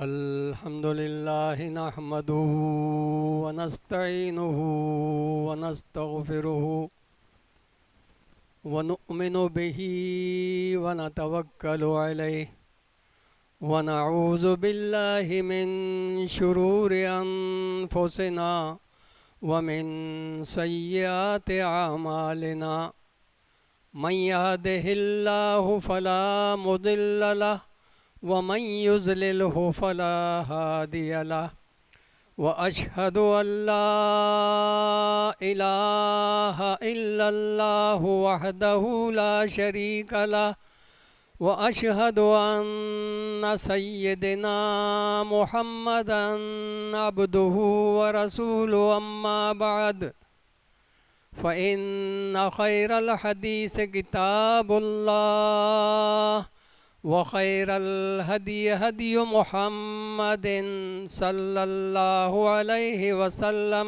الحمد لله نحمده ونستعينه ونستغفره ونؤمن به ونتوكل عليه ونعوذ بالله من شرور أنفسنا ومن سيئات أعمالنا من يهده الله فلا مضل له ومن يضلله فلا هادي له وأشهد أن لا إله إلا الله وحده لا شريك له وأشهد أن سيدنا محمدا عبده ورسوله أما بعد فإن خير الحديث كتاب الله وخير الهدي هدي محمد صلى الله عليه وسلم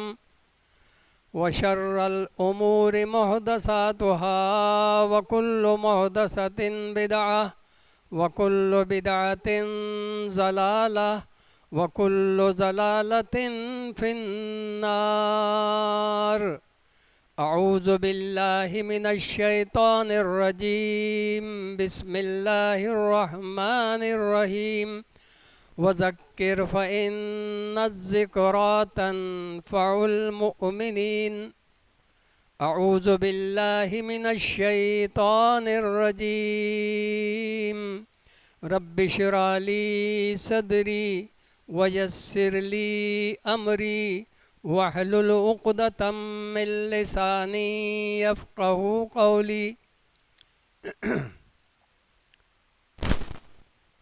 وشر الأمور محدثاتها وكل محدثة بدعة وكل بدعة ضلالة وكل ضلالة في النار. أعوذ بالله من الشيطان الرجيم. بسم الله الرحمن الرحيم. وذكر فإن الذكرى تنفع المؤمنين. أعوذ بالله من الشيطان الرجيم. رب اشرح لي صدري ويسر لي أمري واحلل عقدة من لساني يفقه قولي.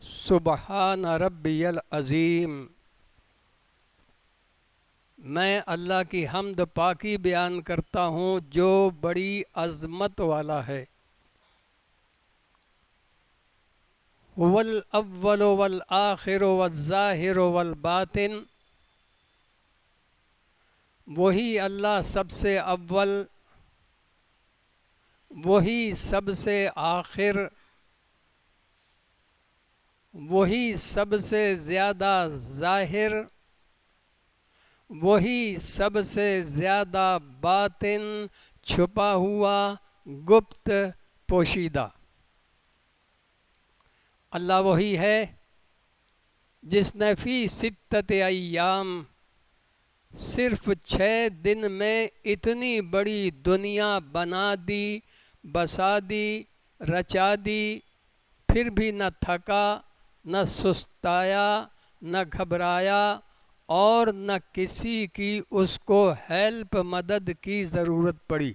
سبحان ربی العظیم. میں اللہ کی حمد پاکی بیان کرتا ہوں جو بڑی عظمت والا ہے. هو الاول والآخر والظاہر والباطن. وہی اللہ سب سے اول، وہی سب سے آخر، وہی سب سے زیادہ ظاہر، وہی سب سے زیادہ باطن، چھپا ہوا، گپت، پوشیدہ. اللہ وہی ہے جس نے فی ستت ایام، صرف 6 دن میں اتنی بڑی دنیا بنا دی، بسا دی، رچا دی، پھر بھی نہ تھکا، نہ سستایا، نہ گھبرایا اور نہ کسی کی اس کو ہیلپ مدد کی ضرورت پڑی.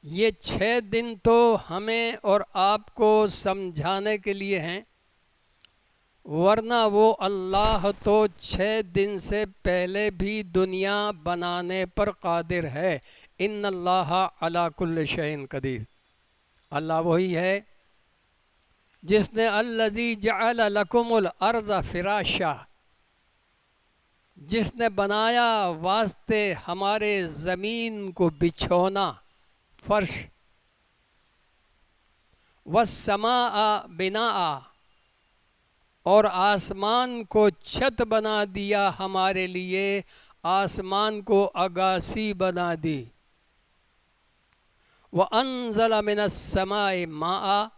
یہ 6 دن تو ہمیں اور آپ کو سمجھانے کے لیے ہیں، ورنہ وہ اللہ تو 6 دن سے پہلے بھی دنیا بنانے پر قادر ہے. ان اللہ علی کل شیء قدیر. اللہ وہی ہے جس نے الذی جعل لکم الارض فراشا، جس نے بنایا واسطے ہمارے زمین کو بچھونا، فرش، والسماء بناء، اور آسمان کو چھت بنا دیا ہمارے لیے، آسمان کو اگاسی بنا دی. وَأَنزَلَ مِنَ السَّمَاءِ مَاءً،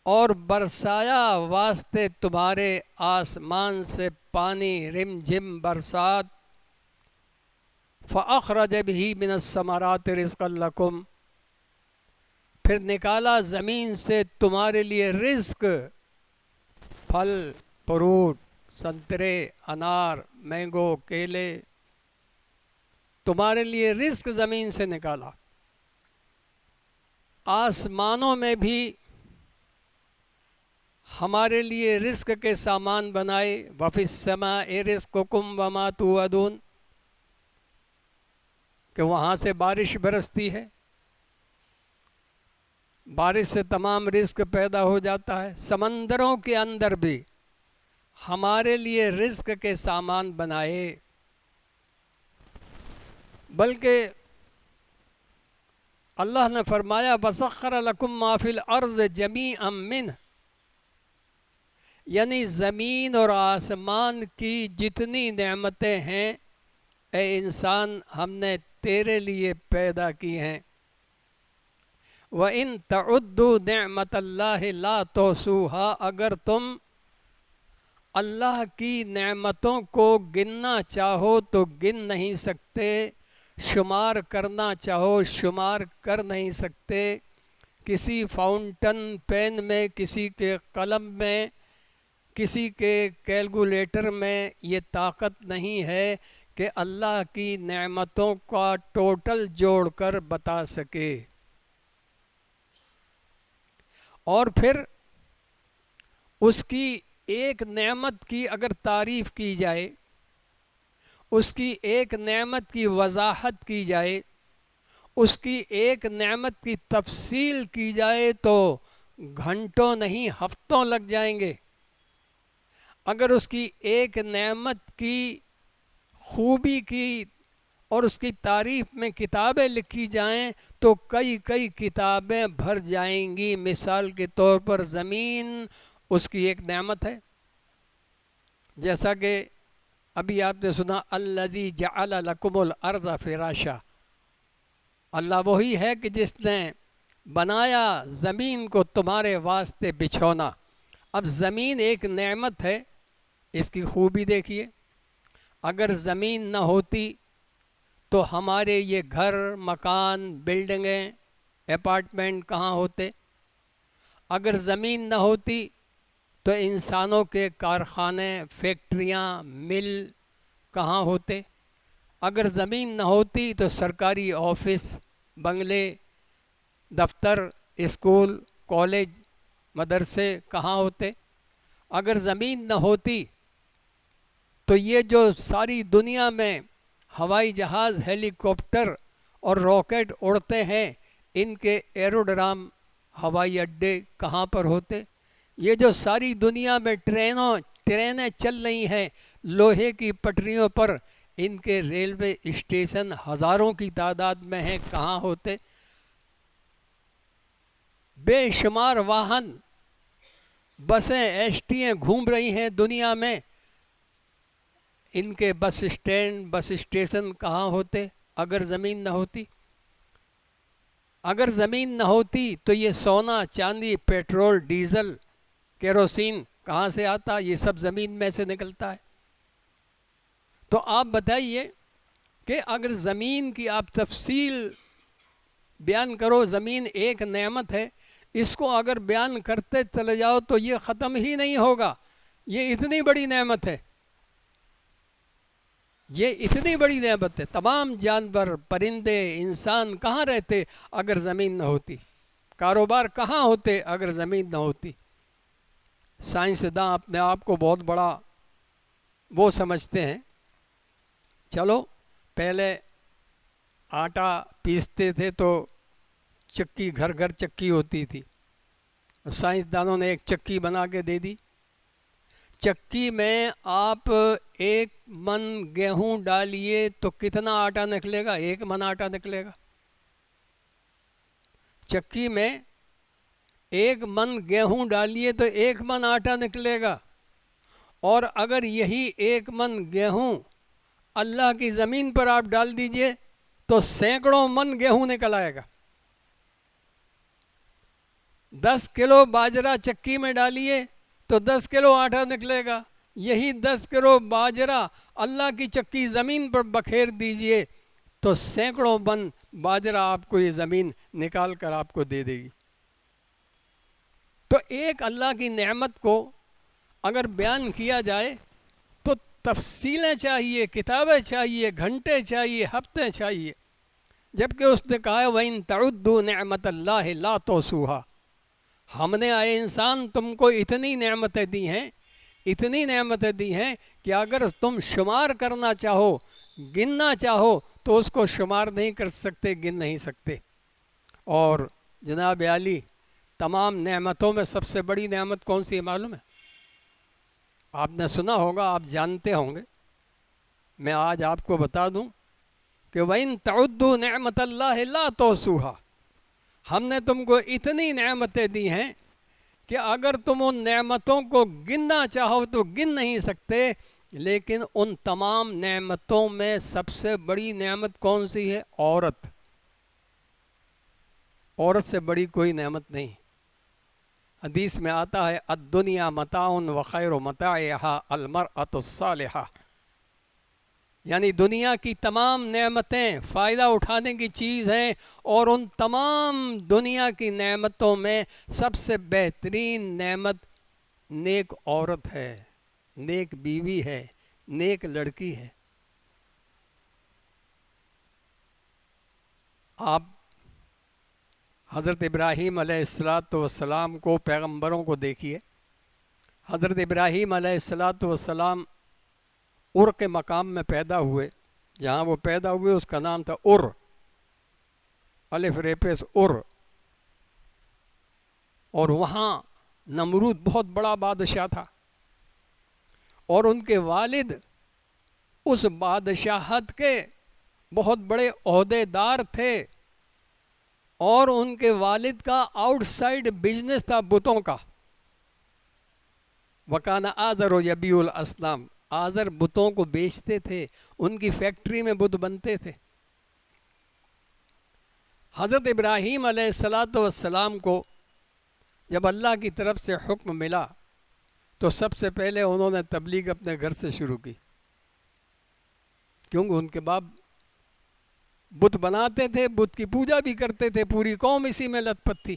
اور برسایا واسطے تمہارے آسمان سے پانی، رم جھم برسات. فَأَخْرَجَ بِهِ مِنَ الثَّمَرَاتِ رِزْقًا لَكُمْ، پھر نکالا زمین سے تمہارے لیے رزق، پھل، فروٹ، سنترے، انار، مینگو، کیلے، تمہارے لیے رزق زمین سے نکالا. آسمانوں میں بھی ہمارے لیے رزق کے سامان بنائے. وَفِي السَّمَاءِ رِزْقُكُمْ وَمَا تُوعَدُونَ، کہ وہاں سے بارش برستی ہے، بارش سے تمام رزق پیدا ہو جاتا ہے. سمندروں کے اندر بھی ہمارے لیے رزق کے سامان بنائے. بلکہ اللہ نے فرمایا وَسَخَّرَ لَكُم مَّا فِي الْأَرْضِ جَمِيعًا مِّنْهُ، یعنی زمین اور آسمان کی جتنی نعمتیں ہیں اے انسان ہم نے تیرے لیے پیدا کی ہیں. وَإِن تَعُدُّوا نِعْمَتَ اللَّهِ لَا تُحْصُوهَا، اگر تم اللہ کی نعمتوں کو گننا چاہو تو گن نہیں سکتے، شمار کرنا چاہو شمار کر نہیں سکتے. کسی فاؤنٹن پین میں، کسی کے قلم میں، کسی کے کیلکولیٹر میں یہ طاقت نہیں ہے کہ اللہ کی نعمتوں کا ٹوٹل جوڑ کر بتا سکے. اور پھر اس کی ایک نعمت کی اگر تعریف کی جائے، اس کی ایک نعمت کی وضاحت کی جائے، اس کی ایک نعمت کی تفصیل کی جائے تو گھنٹوں نہیں ہفتوں لگ جائیں گے. اگر اس کی ایک نعمت کی خوبی کی اور اس کی تعریف میں کتابیں لکھی جائیں تو کئی کتابیں بھر جائیں گی. مثال کے طور پر زمین اس کی ایک نعمت ہے، جیسا کہ ابھی آپ نے سنا الذی جعل لکم الارض فراشا. اللہ وہی ہے کہ جس نے بنایا زمین کو تمہارے واسطے بچھونا. اب زمین ایک نعمت ہے، اس کی خوبی دیکھیے. اگر زمین نہ ہوتی تو ہمارے یہ گھر، مکان، بلڈنگیں، اپارٹمنٹ کہاں ہوتے؟ اگر زمین نہ ہوتی تو انسانوں کے کارخانے، فیکٹریاں، مل کہاں ہوتے؟ اگر زمین نہ ہوتی تو سرکاری آفس، بنگلے، دفتر، اسکول، کالج، مدرسے کہاں ہوتے؟ اگر زمین نہ ہوتی تو یہ جو ساری دنیا میں ہوائی جہاز، ہیلی کاپٹر اور راکٹ اڑتے ہیں، ان کے ایروڈرام، ہوائی اڈے کہاں پر ہوتے؟ یہ جو ساری دنیا میں ٹرینیں چل رہی ہیں لوہے کی پٹریوں پر، ان کے ریلوے اسٹیشن ہزاروں کی تعداد میں ہیں، کہاں ہوتے؟ بے شمار واہن، بسیں، ایس ٹیاں گھوم رہی ہیں دنیا میں، ان کے بس اسٹینڈ، بس اسٹیشن کہاں ہوتے اگر زمین نہ ہوتی؟ اگر زمین نہ ہوتی تو یہ سونا، چاندی، پیٹرول، ڈیزل، کیروسین کہاں سے آتا؟ یہ سب زمین میں سے نکلتا ہے. تو آپ بتائیے کہ اگر زمین کی آپ تفصیل بیان کرو، زمین ایک نعمت ہے، اس کو اگر بیان کرتے چلے جاؤ تو یہ ختم ہی نہیں ہوگا. یہ اتنی بڑی نعمت ہے، یہ اتنی بڑی نعمت ہے. تمام جانور، پرندے، انسان کہاں رہتے اگر زمین نہ ہوتی؟ کاروبار کہاں ہوتے اگر زمین نہ ہوتی؟ سائنسداں اپنے آپ کو بہت بڑا وہ سمجھتے ہیں. چلو پہلے آٹا پیستے تھے تو چکی، گھر گھر چکی ہوتی تھی. سائنسدانوں نے ایک چکی بنا کے دے دی. چکی میں آپ 1 من گیہوں ڈالیے تو کتنا آٹا نکلے گا؟ 1 من آٹا نکلے گا. چکی میں 1 من گیہوں ڈالیے تو 1 من آٹا نکلے گا. اور اگر یہی 1 من گیہوں اللہ کی زمین پر آپ ڈال دیجئے تو سینکڑوں من گیہوں نکل آئے گا. 10 کلو باجرہ چکی میں ڈالیے تو 10 کلو آٹا نکلے گا. یہی 10 کلو باجرہ اللہ کی چکی زمین پر بکھیر دیجئے تو سینکڑوں من باجرہ آپ کو یہ زمین نکال کر آپ کو دے دے گی. تو ایک اللہ کی نعمت کو اگر بیان کیا جائے تو تفصیلیں چاہیے، کتابیں چاہیے، گھنٹے چاہیے، ہفتے چاہیے. جبکہ اس نے کہا وَإِن تَعُدُّوا نِعْمَتَ اللَّهِ لَا تُحْصُوهَا. ہم نے آئے انسان تم کو اتنی نعمتیں دی ہیں، اتنی نعمتیں دی ہیں کہ اگر تم شمار کرنا چاہو، گننا چاہو تو اس کو شمار نہیں کر سکتے، گن نہیں سکتے. اور جناب عالی، تمام نعمتوں میں سب سے بڑی نعمت کون سی ہے معلوم ہے؟ آپ نے سنا ہوگا، آپ جانتے ہوں گے. میں آج آپ کو بتا دوں کہ وَإِن تَعُدُّوا نِعْمَتَ اللَّهِ لَا تُحْصُوهَا. ہم نے تم کو اتنی نعمتیں دی ہیں کہ اگر تم ان نعمتوں کو گننا چاہو تو گن نہیں سکتے، لیکن ان تمام نعمتوں میں سب سے بڑی نعمت کون سی ہے؟ عورت۔ عورت سے بڑی کوئی نعمت نہیں۔ حدیث میں آتا ہے الدنیا متاع وخیر متاعها المرأة الصالحہ، یعنی دنیا کی تمام نعمتیں فائدہ اٹھانے کی چیز ہیں، اور ان تمام دنیا کی نعمتوں میں سب سے بہترین نعمت نیک عورت ہے، نیک بیوی ہے، نیک لڑکی ہے۔ آپ حضرت ابراہیم علیہ السلام کو، پیغمبروں کو دیکھیے۔ حضرت ابراہیم علیہ السلام ار کے مقام میں پیدا ہوئے، جہاں وہ پیدا ہوئے اس کا نام تھا ار، الف ریپس ار، اور وہاں نمرود بہت بڑا بادشاہ تھا، اور ان کے والد اس بادشاہت کے بہت بڑے عہدے دار تھے، اور ان کے والد کا آؤٹ سائڈ بزنس تھا بتوں کا۔ وکانہ آذر یبیع الاصنام، آذر بتوں کو بیچتے تھے، ان کی فیکٹری میں بت بنتے تھے۔ حضرت ابراہیم علیہ السلام کو جب اللہ کی طرف سے حکم ملا تو سب سے پہلے انہوں نے تبلیغ اپنے گھر سے شروع کی، کیونکہ ان کے باپ بت بناتے تھے، بت کی پوجا بھی کرتے تھے، پوری قوم اسی میں لت پت تھی۔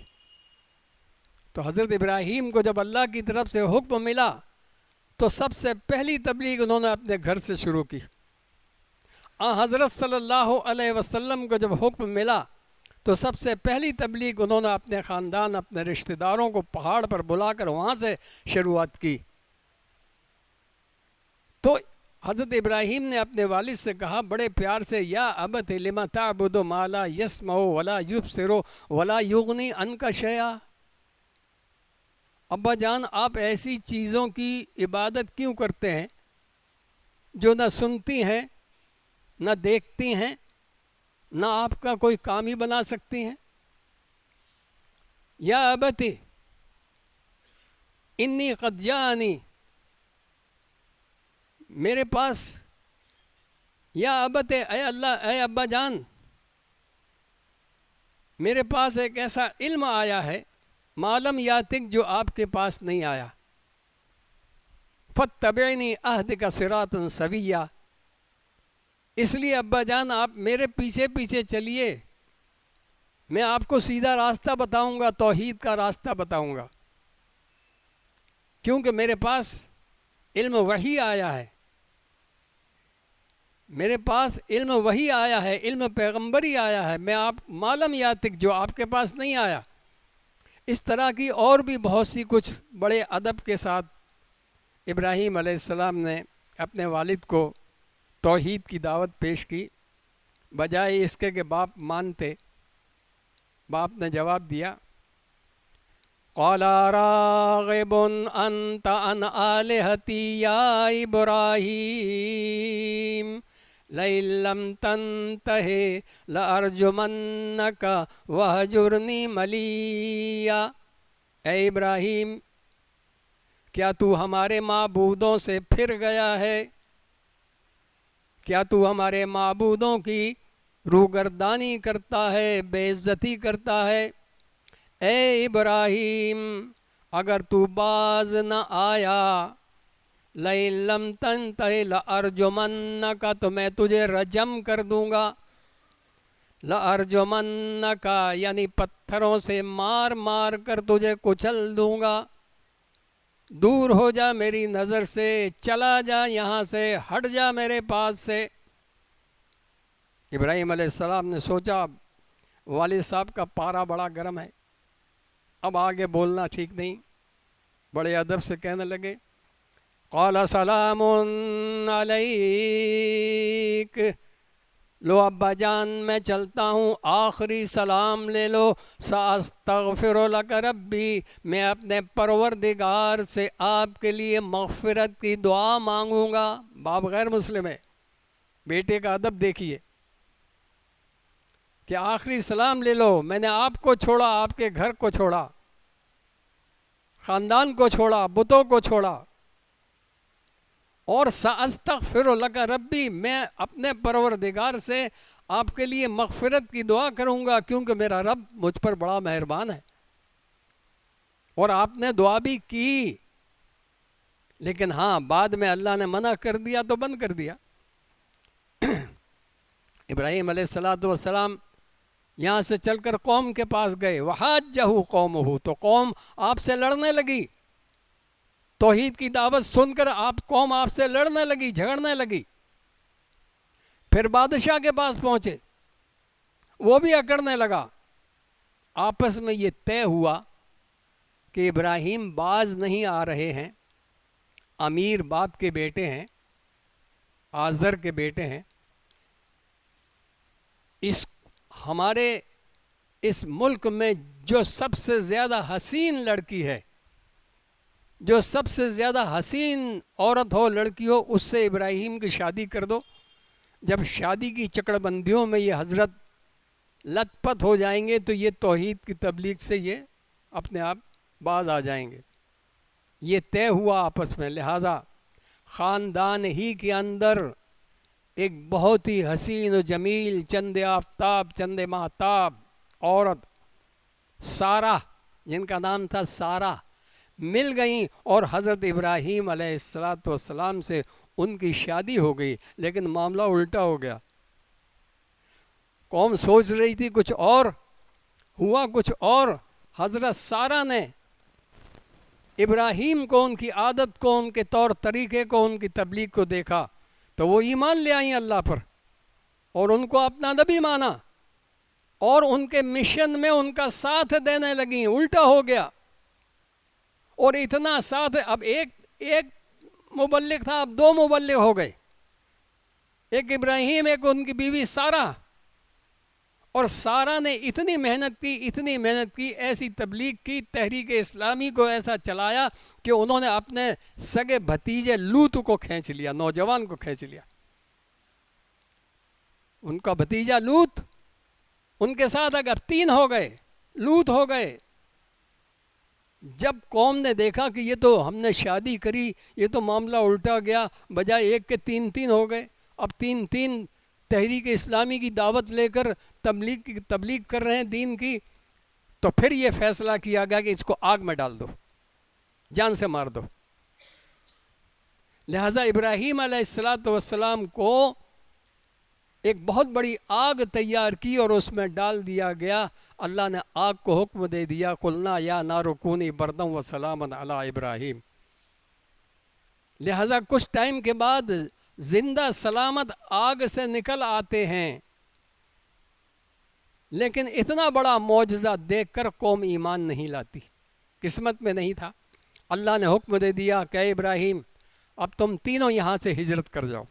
تو حضرت ابراہیم کو جب اللہ کی طرف سے حکم ملا تو سب سے پہلی تبلیغ انہوں نے اپنے گھر سے شروع کی۔ حضرت صلی اللہ علیہ وسلم کو جب حکم ملا تو سب سے پہلی تبلیغ انہوں نے اپنے خاندان، اپنے رشتہ داروں کو پہاڑ پر بلا کر وہاں سے شروعات کی۔ تو حضرت ابراہیم نے اپنے والد سے کہا بڑے پیار سے، یا ابت لم تعبد ما لا یسمع ولا یبصر ولا یغنی عنک شیئا، ابا جان آپ ایسی چیزوں کی عبادت کیوں کرتے ہیں جو نہ سنتی ہیں، نہ دیکھتی ہیں، نہ آپ کا کوئی کام ہی بنا سکتی ہیں؟ یا ابتی انی قد جاءنی، میرے پاس، یا ابت اے اللہ، اے ابا جان، میرے پاس ایک ایسا علم آیا ہے معلوم یاتک جو آپ کے پاس نہیں آیا، فاتبعنی اہدک صراطا سویا، اس لیے ابا جان آپ میرے پیچھے پیچھے چلیے، میں آپ کو سیدھا راستہ بتاؤں گا، توحید کا راستہ بتاؤں گا، کیونکہ میرے پاس علم وحی آیا ہے، میرے پاس علم وحی آیا ہے، علم پیغمبری آیا ہے، میں آپ معلوم یاتک جو آپ کے پاس نہیں آیا۔ اس طرح کی اور بھی بہت سی کچھ بڑے ادب کے ساتھ ابراہیم علیہ السلام نے اپنے والد کو توحید کی دعوت پیش کی، بجائے اس کے کہ باپ مانتے۔ باپ نے جواب دیا، قال راغب انت عن آلہتی یا ابراہیم لئن لم تنتہ لأرجمنک وہجرنی ملیا، اے ابراہیم کیا تو ہمارے معبودوں سے پھر گیا ہے؟ کیا تو ہمارے معبودوں کی روگردانی کرتا ہے، بے عزتی کرتا ہے؟ اے ابراہیم اگر تو باز نہ آیا، لئن لم تنتہ لأرجمنک، تو میں تجھے رجم کر دوں گا، لأرجمنک یعنی پتھروں سے مار مار کر تجھے کچل دوں گا، دور ہو جا میری نظر سے، چلا جا یہاں سے، ہٹ جا میرے پاس سے۔ ابراہیم علیہ السلام نے سوچا والد صاحب کا پارا بڑا گرم ہے، اب آگے بولنا ٹھیک نہیں، بڑے ادب سے کہنے لگے، قال سلام علیک، لو ابا جان میں چلتا ہوں، آخری سلام لے لو، ساستغفر لک ربی، میں اپنے پروردگار سے آپ کے لیے مغفرت کی دعا مانگوں گا۔ باپ غیر مسلم ہے، بیٹے کا ادب دیکھیے کہ آخری سلام لے لو، میں نے آپ کو چھوڑا، آپ کے گھر کو چھوڑا، خاندان کو چھوڑا، بتوں کو چھوڑا، اور ساستغفر لک ربی، میں اپنے پروردگار سے آپ کے لیے مغفرت کی دعا کروں گا کیونکہ میرا رب مجھ پر بڑا مہربان ہے۔ اور آپ نے دعا بھی کی، لیکن ہاں بعد میں اللہ نے منع کر دیا تو بند کر دیا۔ ابراہیم علیہ السلام یہاں سے چل کر قوم کے پاس گئے، وحاجہ قومہ، تو قوم آپ سے لڑنے لگی، توحید کی دعوت سن کر قوم آپ سے لڑنے لگی، جھگڑنے لگی۔ پھر بادشاہ کے پاس پہنچے، وہ بھی اکڑنے لگا۔ آپس میں یہ طے ہوا کہ ابراہیم باز نہیں آ رہے ہیں، امیر باپ کے بیٹے ہیں، آزر کے بیٹے ہیں، ہمارے اس ملک میں جو سب سے زیادہ حسین لڑکی ہے، جو سب سے زیادہ حسین عورت ہو، لڑکی ہو، اس سے ابراہیم کی شادی کر دو۔ جب شادی کی چکر بندیوں میں یہ حضرت لت پت ہو جائیں گے تو یہ توحید کی تبلیغ سے یہ اپنے آپ باز آ جائیں گے۔ یہ طے ہوا آپس میں، لہٰذا خاندان ہی کے اندر ایک بہت ہی حسین و جمیل، چند آفتاب چند ماہتاب عورت سارہ، جن کا نام تھا سارہ، مل گئیں اور حضرت ابراہیم علیہ السلام سے ان کی شادی ہو گئی۔ لیکن معاملہ الٹا ہو گیا، قوم سوچ رہی تھی کچھ اور، ہوا کچھ اور۔ حضرت سارہ نے ابراہیم کو، ان کی عادت کو، ان کے طور طریقے کو، ان کی تبلیغ کو دیکھا تو وہ ایمان لے آئیں اللہ پر، اور ان کو اپنا نبی مانا، اور ان کے مشن میں ان کا ساتھ دینے لگیں۔ الٹا ہو گیا، اور اتنا ساتھ، اب ایک مبلغ تھا، اب دو مبلغ ہو گئے، ایک ابراہیم، ایک ان کی بیوی سارہ۔ اور سارہ نے اتنی محنت کی، ایسی تبلیغ کی، تحریک اسلامی کو ایسا چلایا کہ انہوں نے اپنے سگے بھتیجے لوط کو کھینچ لیا، نوجوان کو کھینچ لیا۔ ان کا بھتیجا لوط، ان کے ساتھ اگر 3 ہو گئے، لوط ہو گئے۔ جب قوم نے دیکھا کہ یہ تو ہم نے شادی کری، یہ تو معاملہ الٹا گیا، بجائے ایک کے 3 ہو گئے، اب 3 تحریک اسلامی کی دعوت لے کر تبلیغ کر رہے ہیں دین کی، تو پھر یہ فیصلہ کیا گیا کہ اس کو آگ میں ڈال دو، جان سے مار دو۔ لہٰذا ابراہیم علیہ السلام کو ایک بہت بڑی آگ تیار کی اور اس میں ڈال دیا گیا۔ اللہ نے آگ کو حکم دے دیا، قلنا یا نار کونی بردا و سلاما علی ابراہیم۔ لہٰذا کچھ ٹائم کے بعد زندہ سلامت آگ سے نکل آتے ہیں، لیکن اتنا بڑا معجزہ دیکھ کر قوم ایمان نہیں لاتی، قسمت میں نہیں تھا۔ اللہ نے حکم دے دیا کہ ابراہیم اب تم تینوں یہاں سے ہجرت کر جاؤ۔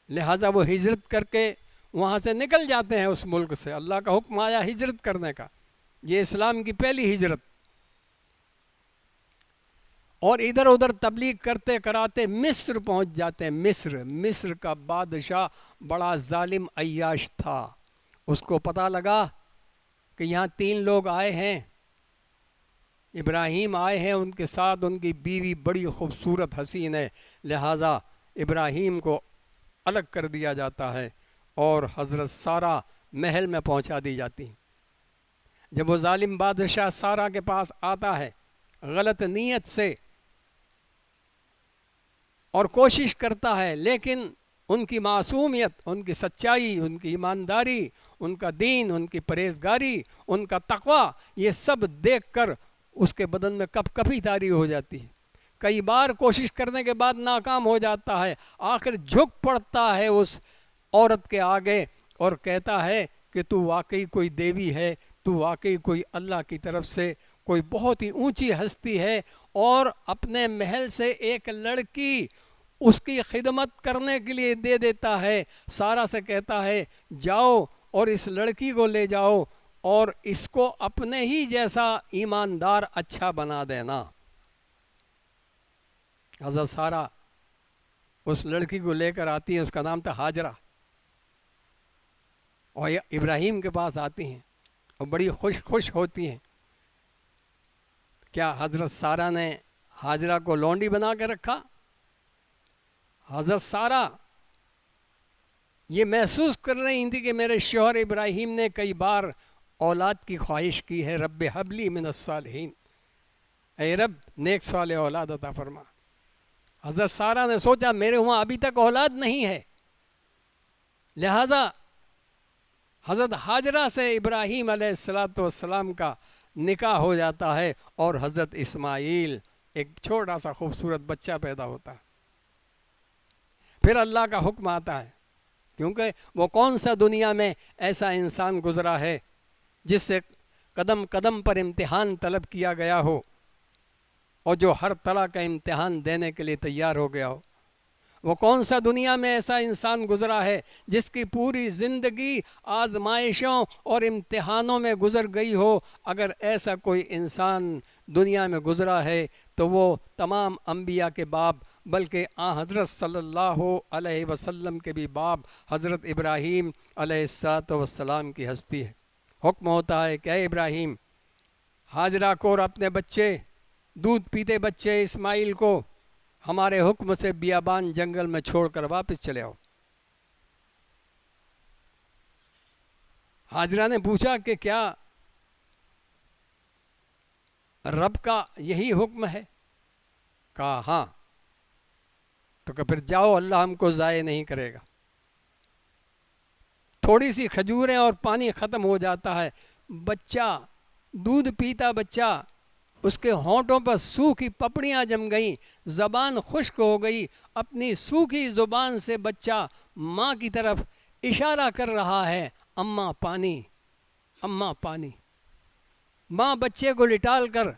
لہٰذا وہ ہجرت کر کے وہاں سے نکل جاتے ہیں، اس ملک سے۔ اللہ کا حکم آیا ہجرت کرنے کا، یہ اسلام کی پہلی ہجرت۔ اور ادھر ادھر تبلیغ کرتے کراتے مصر پہنچ جاتے ہیں۔ مصر کا بادشاہ بڑا ظالم عیاش تھا، اس کو پتہ لگا کہ یہاں 3 لوگ آئے ہیں، ابراہیم آئے ہیں، ان کے ساتھ ان کی بیوی بڑی خوبصورت حسین ہے، لہٰذا ابراہیم کو الگ کر دیا جاتا ہے اور حضرت سارہ محل میں پہنچا دی جاتی ہیں۔ جب وہ ظالم بادشاہ سارہ کے پاس آتا ہے غلط نیت سے اور کوشش کرتا ہے، لیکن ان کی معصومیت، ان کی سچائی، ان کی ایمانداری، ان کا دین، ان کی پرہیزگاری، ان کا تقوی، یہ سب دیکھ کر اس کے بدن میں کپ کپی طاری ہو جاتی ہے۔ کئی بار کوشش کرنے کے بعد ناکام ہو جاتا ہے، آخر جھک پڑتا ہے اس عورت کے آگے اور کہتا ہے کہ تو واقعی کوئی دیوی ہے، تو واقعی کوئی اللہ کی طرف سے کوئی بہت ہی اونچی ہستی ہے، اور اپنے محل سے ایک لڑکی اس کی خدمت کرنے کے لیے دے دیتا ہے۔ سارہ سے کہتا ہے جاؤ اور اس لڑکی کو لے جاؤ اور اس کو اپنے ہی جیسا ایماندار اچھا بنا دینا۔ حضرت سارہ اس لڑکی کو لے کر آتی ہیں، اس کا نام تھا ہاجرہ، اور ابراہیم کے پاس آتی ہیں اور بڑی خوش ہوتی ہیں کیا حضرت سارہ نے حاجرہ کو لونڈی بنا کے رکھا؟ حضرت سارہ یہ محسوس کر رہی تھی کہ میرے شوہر ابراہیم نے کئی بار اولاد کی خواہش کی ہے، رب حبلی من الصالحین، اے رب نیک صالح اولاد عطا فرما۔ حضرت سارہ نے سوچا میرے وہاں ابھی تک اولاد نہیں ہے، لہذا حضرت حاجرہ سے ابراہیم علیہ السلام کا نکاح ہو جاتا ہے اور حضرت اسماعیل ایک چھوٹا سا خوبصورت بچہ پیدا ہوتا ہے۔ پھر اللہ کا حکم آتا ہے، کیونکہ وہ کون سا دنیا میں ایسا انسان گزرا ہے جس سے قدم قدم پر امتحان طلب کیا گیا ہو اور جو ہر طرح کا امتحان دینے کے لیے تیار ہو گیا ہو۔ وہ کون سا دنیا میں ایسا انسان گزرا ہے جس کی پوری زندگی آزمائشوں اور امتحانوں میں گزر گئی ہو۔ اگر ایسا کوئی انسان دنیا میں گزرا ہے تو وہ تمام انبیاء کے باپ بلکہ حضرت صلی اللہ علیہ وسلم کے بھی باپ حضرت ابراہیم علیہ السلام کی ہستی ہے۔ حکم ہوتا ہے کہ اے ابراہیم، حاجرہ کو اور اپنے بچے، دودھ پیتے بچے اسماعیل کو ہمارے حکم سے بیابان جنگل میں چھوڑ کر واپس چلے آؤ۔ حاجرہ نے پوچھا کہ کیا رب کا یہی حکم ہے؟ کہا ہاں۔ تو کہ پھر جاؤ، اللہ ہم کو ضائع نہیں کرے گا۔ تھوڑی سی کھجوریں اور پانی ختم ہو جاتا ہے، بچہ دودھ پیتا بچہ، اس کے ہونٹوں پر سوکھی پپڑیاں جم گئیں، زبان خشک ہو گئی، اپنی سوکھی زبان سے بچہ ماں کی طرف اشارہ کر رہا ہے، اماں پانی، اماں پانی۔ ماں بچے کو لٹال کر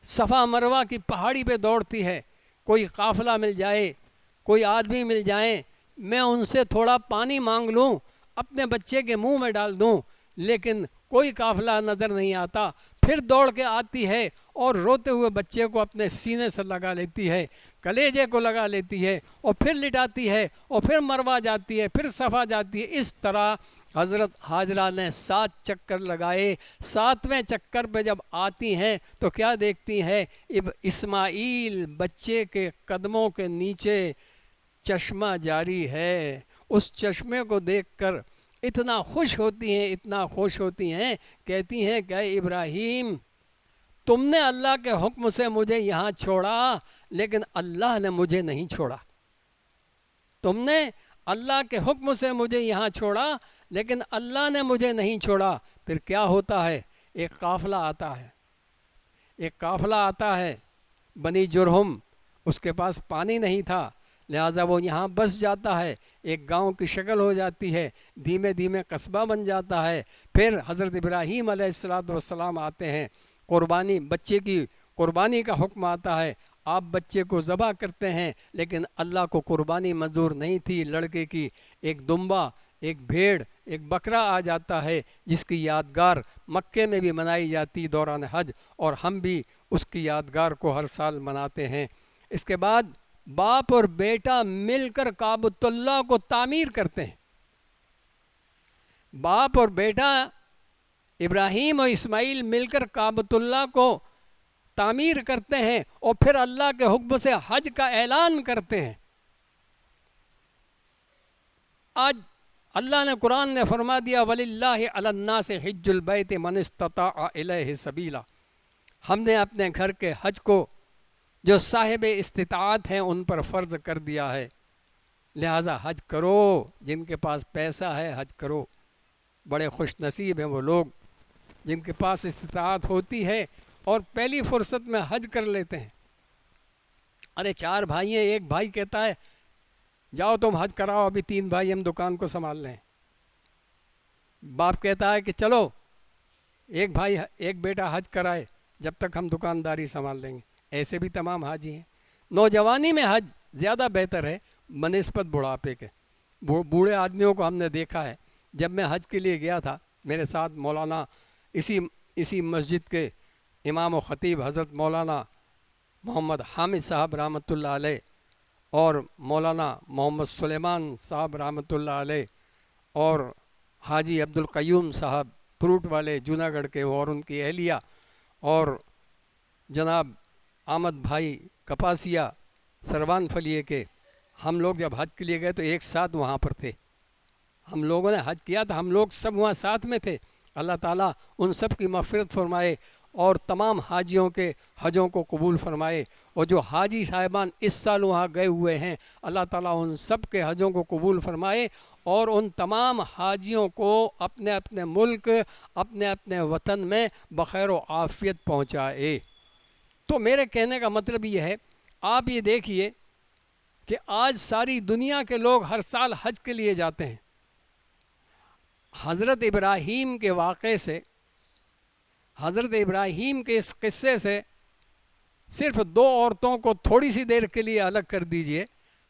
صفا مروہ کی پہاڑی پہ دوڑتی ہے، کوئی قافلہ مل جائے، کوئی آدمی مل جائیں، میں ان سے تھوڑا پانی مانگ لوں، اپنے بچے کے منہ میں ڈال دوں، لیکن کوئی قافلہ نظر نہیں آتا۔ پھر دوڑ کے آتی ہے اور روتے ہوئے بچے کو اپنے سینے سے لگا لیتی ہے، کلیجے کو لگا لیتی ہے، اور پھر لٹاتی ہے، اور پھر مروہ جاتی ہے، پھر صفا جاتی ہے۔ اس طرح حضرت حاجرہ نے 7 چکر لگائے۔ 7ویں چکر پہ جب آتی ہیں تو کیا دیکھتی ہیں؟ اسماعیل بچے کے قدموں کے نیچے چشمہ جاری ہے۔ اس چشمے کو دیکھ کر اتنا خوش ہوتی ہیں، اتنا خوش ہوتی ہیں، کہتی ہیں کہ اے ابراہیم، تم نے اللہ کے حکم سے مجھے یہاں چھوڑا، لیکن اللہ نے مجھے نہیں چھوڑا۔ تم نے اللہ کے حکم سے مجھے یہاں چھوڑا، لیکن اللہ نے مجھے نہیں چھوڑا۔ پھر کیا ہوتا ہے؟ ایک قافلہ آتا ہے، ایک قافلہ آتا ہے بنی جرہم، اس کے پاس پانی نہیں تھا، لہٰذا وہ یہاں بس جاتا ہے، ایک گاؤں کی شکل ہو جاتی ہے، دھیمے دھیمے قصبہ بن جاتا ہے۔ پھر حضرت ابراہیم علیہ السلام آتے ہیں، قربانی، بچے کی قربانی کا حکم آتا ہے، آپ بچے کو ذبح کرتے ہیں، لیکن اللہ کو قربانی منظور نہیں تھی لڑکے کی۔ ایک دمبا، ایک بھیڑ، ایک بکرا آ جاتا ہے، جس کی یادگار مکے میں بھی منائی جاتی دوران حج، اور ہم بھی اس کی یادگار کو ہر سال مناتے ہیں۔ اس کے بعد باپ اور بیٹا مل کر کعبۃ اللہ کو تعمیر کرتے ہیں۔ باپ اور بیٹا ابراہیم اور اسماعیل مل کر کعبۃ اللہ کو تعمیر کرتے ہیں، اور پھر اللہ کے حکم سے حج کا اعلان کرتے ہیں۔ آج اللہ نے قرآن نے فرما دیا وَلِلَّهِ عَلَى النَّاسِ حِجُّ الْبَيْتِ مَنِ اسْتَطَاعَ إِلَيْهِ سَبِيلًا۔ ہم نے اپنے گھر کے حج کو جو صاحب استطاعت ہیں ان پر فرض کر دیا ہے، لہٰذا حج کرو، جن کے پاس پیسہ ہے حج کرو۔ بڑے خوش نصیب ہیں وہ لوگ جن کے پاس استطاعت ہوتی ہے اور پہلی فرصت میں حج کر لیتے ہیں۔ ارے 4 بھائی ہیں، ایک بھائی کہتا ہے جاؤ تم حج کراؤ، ابھی 3 بھائی ہم دکان کو سنبھال لیں۔ باپ کہتا ہے کہ چلو ایک بیٹا حج کرائے جب تک ہم دکانداری سنبھال لیں گے۔ ایسے بھی تمام حاجی ہیں۔ نوجوانی میں حج زیادہ بہتر ہے بنسبت بڑھاپے کے۔ بوڑھے آدمیوں کو ہم نے دیکھا ہے۔ جب میں حج کے لیے گیا تھا، میرے ساتھ مولانا اسی مسجد کے امام و خطیب حضرت مولانا محمد حامد صاحب رحمۃ اللہ علیہ اور مولانا محمد سلیمان صاحب رحمۃ اللہ علیہ اور حاجی عبدالقیوم صاحب فروٹ والے جوناگڑھ کے، اور ان کی اہلیہ، اور جناب احمد بھائی کپاسیا سروان فلیے کے، ہم لوگ جب حج کے لیے گئے تو ایک ساتھ وہاں پر تھے. ہم لوگوں نے حج کیا تو ہم لوگ سب وہاں ساتھ میں تھے. اللہ تعالیٰ ان سب کی مغفرت فرمائے اور تمام حاجیوں کے حجوں کو قبول فرمائے. اور جو حاجی صاحبان اس سال وہاں گئے ہوئے ہیں، اللہ تعالیٰ ان سب کے حجوں کو قبول فرمائے اور ان تمام حاجیوں کو اپنے اپنے ملک، اپنے اپنے وطن میں بخیر و عافیت پہنچائے. تو میرے کہنے کا مطلب یہ ہے، آپ یہ دیکھیے کہ آج ساری دنیا کے لوگ ہر سال حج کے لیے جاتے ہیں. حضرت ابراہیم کے واقعے سے، حضرت ابراہیم کے اس قصے سے صرف 2 عورتوں کو تھوڑی سی دیر کے لیے الگ کر دیجئے،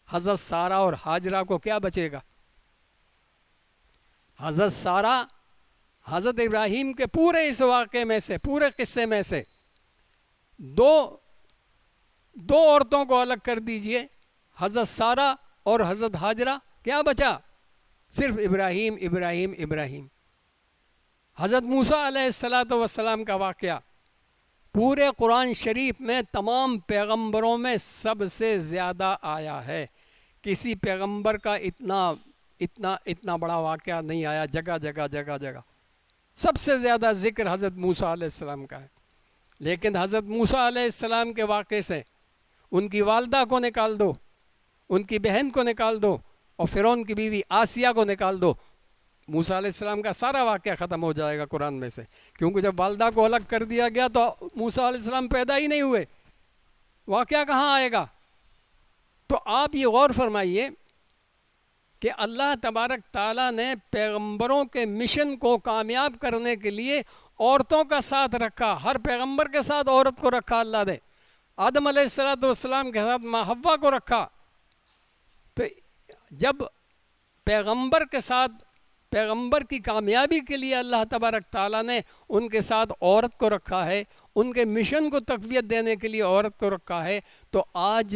حضرت سارہ اور ہاجرہ کو کیا بچے گا؟ حضرت سارہ حضرت ابراہیم کے پورے اس واقعے میں سے، پورے قصے میں سے دو عورتوں کو الگ کر دیجئے، حضرت سارہ اور حضرت ہاجرہ، کیا بچا؟ صرف ابراہیم ابراہیم ابراہیم. حضرت موسیٰ علیہ السلام کا واقعہ پورے قرآن شریف میں تمام پیغمبروں میں سب سے زیادہ آیا ہے. کسی پیغمبر کا اتنا بڑا واقعہ نہیں آیا. جگہ جگہ جگہ جگہ سب سے زیادہ ذکر حضرت موسیٰ علیہ السلام کا ہے. لیکن حضرت موسیٰ علیہ السلام کے واقعے سے ان کی والدہ کو نکال دو، ان کی بہن کو نکال دو اور فرعون کی بیوی آسیہ کو نکال دو، موسیٰ علیہ السلام کا سارا واقعہ ختم ہو جائے گا قرآن میں سے. کیونکہ جب والدہ کو الگ کر دیا گیا تو موسیٰ علیہ السلام پیدا ہی نہیں ہوئے، واقعہ کہاں آئے گا؟ تو آپ یہ غور فرمائیے کہ اللہ تبارک تعالیٰ نے پیغمبروں کے مشن کو کامیاب کرنے کے لیے عورتوں کا ساتھ رکھا. ہر پیغمبر کے ساتھ عورت کو رکھا اللہ نے. آدم علیہ السلام کے ساتھ ماں حوا کو رکھا. تو جب پیغمبر کے ساتھ، پیغمبر کی کامیابی کے لیے اللہ تبارک تعالیٰ نے ان کے ساتھ عورت کو رکھا ہے، ان کے مشن کو تقویت دینے کے لیے عورت کو رکھا ہے، تو آج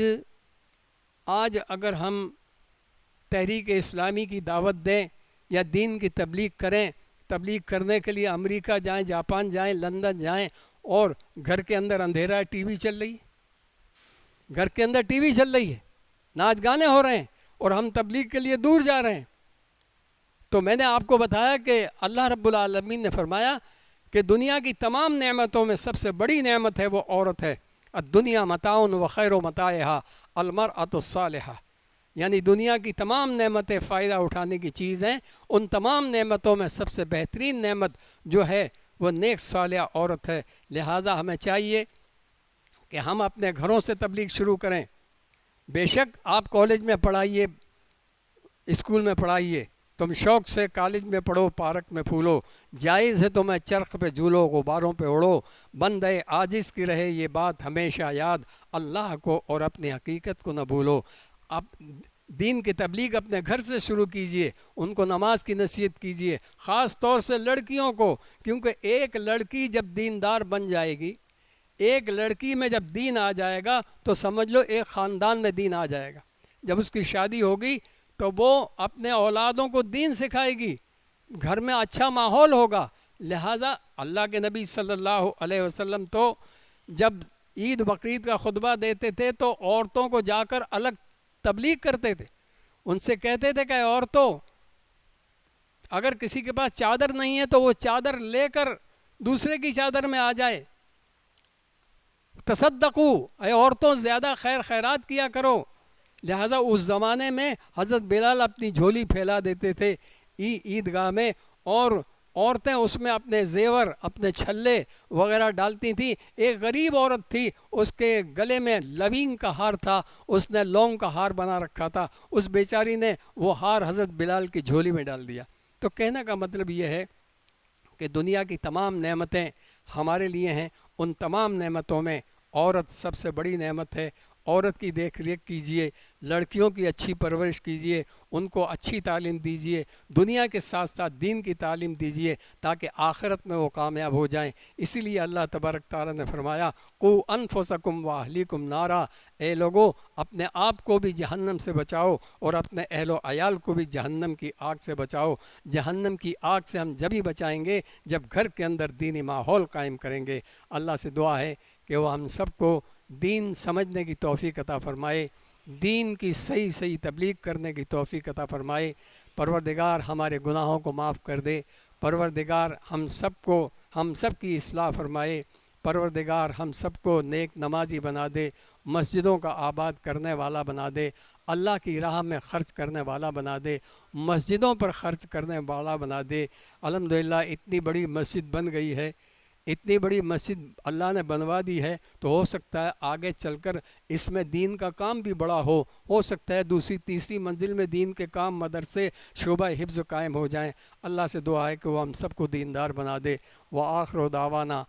اگر ہم تحریک اسلامی کی دعوت دیں یا دین کی تبلیغ کریں، تبلیغ کرنے کے لیے امریکہ جائیں، جاپان جائیں، لندن جائیں، اور گھر کے اندر اندھیرا ہے، ٹی وی چل رہی ہے، گھر کے اندر ٹی وی چل رہی ہے، ناچ گانے ہو رہے ہیں، اور ہم تبلیغ کے لیے دور جا رہے ہیں. تو میں نے آپ کو بتایا کہ اللہ رب العالمین نے فرمایا کہ دنیا کی تمام نعمتوں میں سب سے بڑی نعمت ہے وہ عورت ہے. الدنیا متاع و خیر متاعها المرأة الصالحہ. یعنی دنیا کی تمام نعمتیں فائدہ اٹھانے کی چیز ہیں، ان تمام نعمتوں میں سب سے بہترین نعمت جو ہے وہ نیک صالحہ عورت ہے. لہٰذا ہمیں چاہیے کہ ہم اپنے گھروں سے تبلیغ شروع کریں. بے شک آپ کالج میں پڑھائیے، اسکول میں پڑھائیے، تم شوق سے کالج میں پڑھو، پارک میں پھولو، جائز ہے تمہیں چرخ پہ جھولو، غباروں پہ اڑو، بندے عاجز کی رہے یہ بات ہمیشہ یاد، اللہ کو اور اپنی حقیقت کو نہ بھولو. آپ دین کی تبلیغ اپنے گھر سے شروع کیجئے، ان کو نماز کی نصیحت کیجئے، خاص طور سے لڑکیوں کو، کیونکہ ایک لڑکی جب دیندار بن جائے گی، ایک لڑکی میں جب دین آ جائے گا تو سمجھ لو ایک خاندان میں دین آ جائے گا. جب اس کی شادی ہوگی تو وہ اپنے اولادوں کو دین سکھائے گی، گھر میں اچھا ماحول ہوگا. لہٰذا اللہ کے نبی صلی اللہ علیہ وسلم تو جب عید بقرعید کا خطبہ دیتے تھے تو عورتوں کو جا کر الگ تبلیغ کرتے تھے. ان سے کہتے تھے کہ عورتوں، اگر کسی کے پاس چادر نہیں ہے تو وہ چادر لے کر دوسرے کی چادر میں آ جائے. تصدقو، اے عورتوں زیادہ خیر خیرات کیا کرو. لہٰذا اس زمانے میں حضرت بلال اپنی جھولی پھیلا دیتے تھے عیدگاہ میں، اور عورتیں اس میں اپنے زیور، اپنے چھلے وغیرہ ڈالتی تھیں. ایک غریب عورت تھی، اس کے گلے میں لونگ کا ہار تھا، اس نے لونگ کا ہار بنا رکھا تھا، اس بیچاری نے وہ ہار حضرت بلال کی جھولی میں ڈال دیا. تو کہنے کا مطلب یہ ہے کہ دنیا کی تمام نعمتیں ہمارے لیے ہیں، ان تمام نعمتوں میں عورت سب سے بڑی نعمت ہے. عورت کی دیکھ ریکھ کیجئے، لڑکیوں کی اچھی پرورش کیجئے، ان کو اچھی تعلیم دیجئے، دنیا کے ساتھ ساتھ دین کی تعلیم دیجئے تاکہ آخرت میں وہ کامیاب ہو جائیں۔ اسی لیے اللہ تبارک تعالیٰ نے فرمایا قُوْ أَنفُسَكُمْ وَأَهْلِيكُمْ نَارًا، اے لوگو اپنے آپ کو بھی جہنم سے بچاؤ اور اپنے اہل و عیال کو بھی جہنم کی آگ سے بچاؤ۔ جہنم کی آگ سے ہم جبھی بچائیں گے جب گھر کے اندر دینی ماحول قائم کریں گے۔ اللہ سے دعا ہے کہ وہ ہم سب کو دین سمجھنے کی توفیق عطا فرمائے، دین کی صحیح تبلیغ کرنے کی توفیق عطا فرمائے۔ پروردگار ہمارے گناہوں کو معاف کر دے، پروردگار ہم سب کی اصلاح فرمائے، پروردگار ہم سب کو نیک نمازی بنا دے، مسجدوں کا آباد کرنے والا بنا دے، اللہ کی راہ میں خرچ کرنے والا بنا دے، مسجدوں پر خرچ کرنے والا بنا دے۔ الحمدللہ اتنی بڑی مسجد بن گئی ہے، اتنی بڑی مسجد اللہ نے بنوا دی ہے، تو ہو سکتا ہے آگے چل کر اس میں دین کا کام بھی بڑا ہو سکتا ہے دوسری تیسری منزل میں دین کے کام مدرسے شعبہ حفظ قائم ہو جائیں۔ اللہ سے دعا ہے کہ وہ ہم سب کو دیندار بنا دے۔ وآخر دعوانا